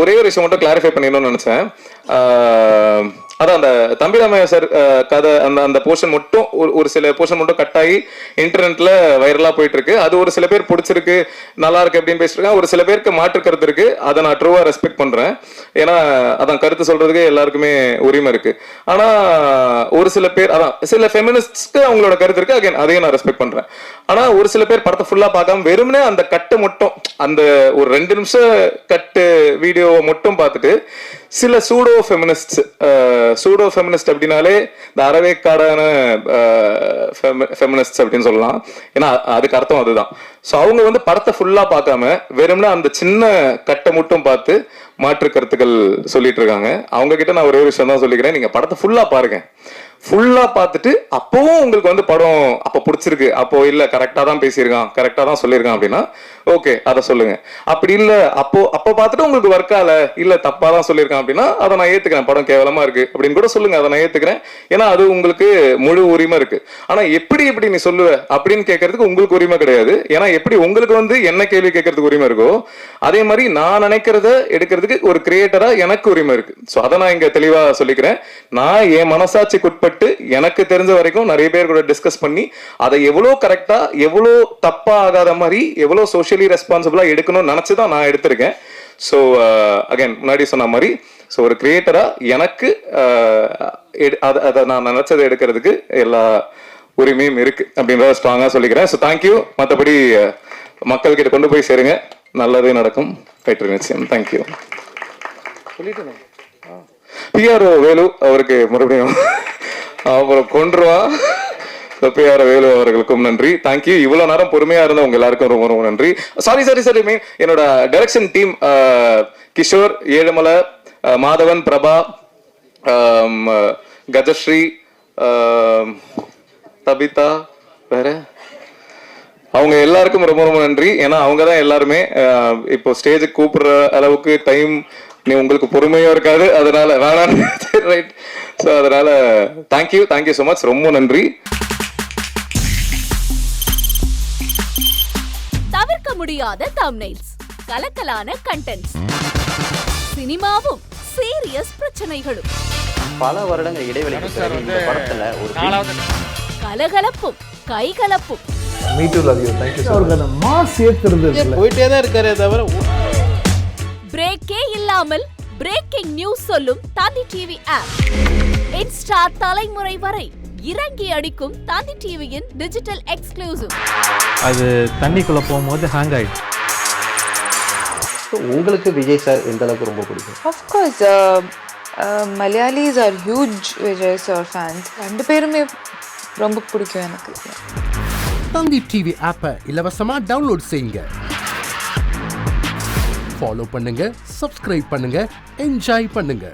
ஒரே ஒரு விஷயம் மட்டும் கிளாரிஃபை பண்ணிடணும்னு நினைச்சேன். அதான் அந்த தம்பிராமையா சார் கதை அந்த அந்த போர்ஷன் மட்டும் ஒரு சில போர்ஷன் மட்டும் கட் ஆகி இன்டர்நெட்ல வைரலா போயிட்டு இருக்கு. அது ஒரு சில பேர் பிடிச்சிருக்கு, நல்லா இருக்கு அப்படின்னு பேசிட்டு ஒரு சில பேருக்கு மாற்று கருத்து இருக்கு. அதை நான் ட்ரூவா ரெஸ்பெக்ட் பண்றேன். ஏன்னா அதான் கருத்து சொல்றதுக்கு எல்லாருக்குமே உரிமை இருக்கு. ஆனா ஒரு சில பேர் அதான் சில ஃபெமினிஸ்ட்க்கு அவங்களோட கருத்து இருக்கு, அதையும் நான் ரெஸ்பெக்ட் பண்றேன். ஆனா ஒரு சில பேர் படத்தை ஃபுல்லா பார்க்காம வெறுமனே அந்த கட்டு மட்டும் அந்த ஒரு 2 நிமிஷம் கட்டு வீடியோவை மட்டும் பார்த்துட்டு சில சூடோ ஃபெமினிஸ்ட் அப்படின்னாலே இந்த அறவேக்காடான ஃபெமினிஸ்ட் அப்படின்னு சொல்லலாம். ஏன்னா அதுக்கு அர்த்தம் அதுதான். ஸோ அவங்க வந்து படத்தை ஃபுல்லா பார்க்காம வெறும்னா அந்த சின்ன கட்டை மட்டும் பார்த்து மாற்று கருத்துக்கள் சொல்லிட்டு இருக்காங்க. அவங்க கிட்ட நான் ஒரே ஒரு விஷயம் தான் சொல்லிக்கிறேன், நீங்க படத்தை ஃபுல்லா பாருங்க. ஃபுல்லா பார்த்துட்டு அப்பவும் உங்களுக்கு வந்து படம் அப்போ பிடிச்சிருக்கு, அப்போ இல்ல கரெக்டா தான் பேசியிருக்கான், கரெக்டா தான் சொல்லியிருக்கான் அப்படின்னா ஓகே அதை சொல்லுங்க. அப்படி இல்ல அப்போ பார்த்துட்டு உங்களுக்கு ஒர்க் ஆகல, இல்ல தப்பா தான் சொல்லியிருக்கான் அப்படின்னா அதை நான் ஏத்துக்கிறேன், படம் கேவலமா இருக்கு அப்படின்னு கூட சொல்லுங்க, அதை நான் ஏத்துக்கிறேன். ஏன்னா அது உங்களுக்கு முழு உரிமை இருக்கு. ஆனா எப்படி நீ சொல்லுவ அப்படின்னு கேட்கறதுக்கு உங்களுக்கு உரிமை கிடையாது. ஏன்னா எப்படி உங்களுக்கு வந்து என்ன கேள்வி கேட்கறதுக்கு உரிமை இருக்கோ அதே மாதிரி நான் நினைக்கிறத எடுக்கிறதுக்கு ஒரு கிரியேட்டரா எனக்கு உரிமை இருக்கு. ஸோ அதை நான் இங்க தெளிவா சொல்லிக்கிறேன். நான் என் மனசாட்சிக்குட்பட்டு எனக்கு தெரிஞ்ச வரைக்கும் நிறைய பேர் கூட டிஸ்கஸ் பண்ணி அதை எவ்வளவு கரெக்டா எவ்வளவு தப்பா ஆகாத மாதிரி எவ்வளவு சோஷியலி ரெஸ்பான்சிபிளா எடுக்கணும்னு நினைச்சுதான் நான் எடுத்திருக்கேன். ஸோ அகைன் முன்னாடி சொன்ன மாதிரி ஸோ ஒரு கிரியேட்டரா எனக்கு அதை நான் நினைச்சதை எடுக்கிறதுக்கு எல்லா உரிமையும் இருக்கு அப்படின்றத ஸ்ட்ராங்கா சொல்லிக்கிறேன். So thank you. மற்றபடி மக்கள் கிட்ட கொண்டு போய் சேருங்க, நல்லதே நடக்கும். கைட்டு நிச்சயம். தேங்க்யூ. பிஆர்ஓ வேலு அவருக்கு மறுபடியும் அப்புறம் கொன்றுவா. பிஆர் வேலு அவர்களுக்கும் நன்றி, தேங்க்யூ. இவ்வளவு நேரம் பொறுமையா இருந்த உங்க எல்லாருக்கும் ரொம்ப ரொம்ப நன்றி. சாரி என்னோட டைரக்ஷன் டீம் கிஷோர், ஏழுமலை, மாதவன், பிரபா, கஜஸ்ரீ, தபிதா, வேற அவங்க எல்லாருக்கும் ரொம்ப ரொம்ப நன்றி. ஏன்னா அவங்க தான் எல்லாருமே இப்போ ஸ்டேஜுக்கு கூப்பிடுற அளவுக்கு டைம் நீ உங்களுக்கு பொறுமையும் இருக்காது, அதனால வேணாம் ரைட். ஸோ அதனால தேங்க்யூ ஸோ மச், ரொம்ப நன்றி. தவிர்க்க முடியாத தம்ப்நெயில்ஸ், கலக்கலான கண்டென்ட்ஸ், சினிமாவும் சீரியஸ் பிரச்சனைகளும், பல வருடங்கள் இடைவெளிக்கு பிறகு இந்த படத்துல ஒரு கலகலப்பும் கைகலப்பும், Me too, love you. Thank you so much. Mass ஏத்துறது போயிட்டே தான் இருக்காரே தவிர பிரேக்கே இல்லாமல் பிரேக்கிங் நியூஸ் சொல்லும் தந்தி டிவி ஆப். இன்ஸ்டா தலைமுறை வரை இறங்கி அடிக்கும் தந்தி டிவியின் டிஜிட்டல் எக்ஸ்க்ளூசிவ். அது தண்ணிக்குள்ள போகும்போது ஹேங் ஆயிடுச்சு. உங்களுக்கு விஜய் சார் எந்த அளவுக்கு ரொம்ப பிடிக்கும்? Of course, Malayalis are huge Vijay sir fans. ரெண்டு பேருமே ரொம்ப பிடிக்கும் எனக்கு. தந்தி டிவி ஆப்பை இலவசமா டவுன்லோட் செய்யுங்க, ஃபாலோ பண்ணுங்க, சப்ஸ்கிரைப் பண்ணுங்க, என்ஜாய் பண்ணுங்க.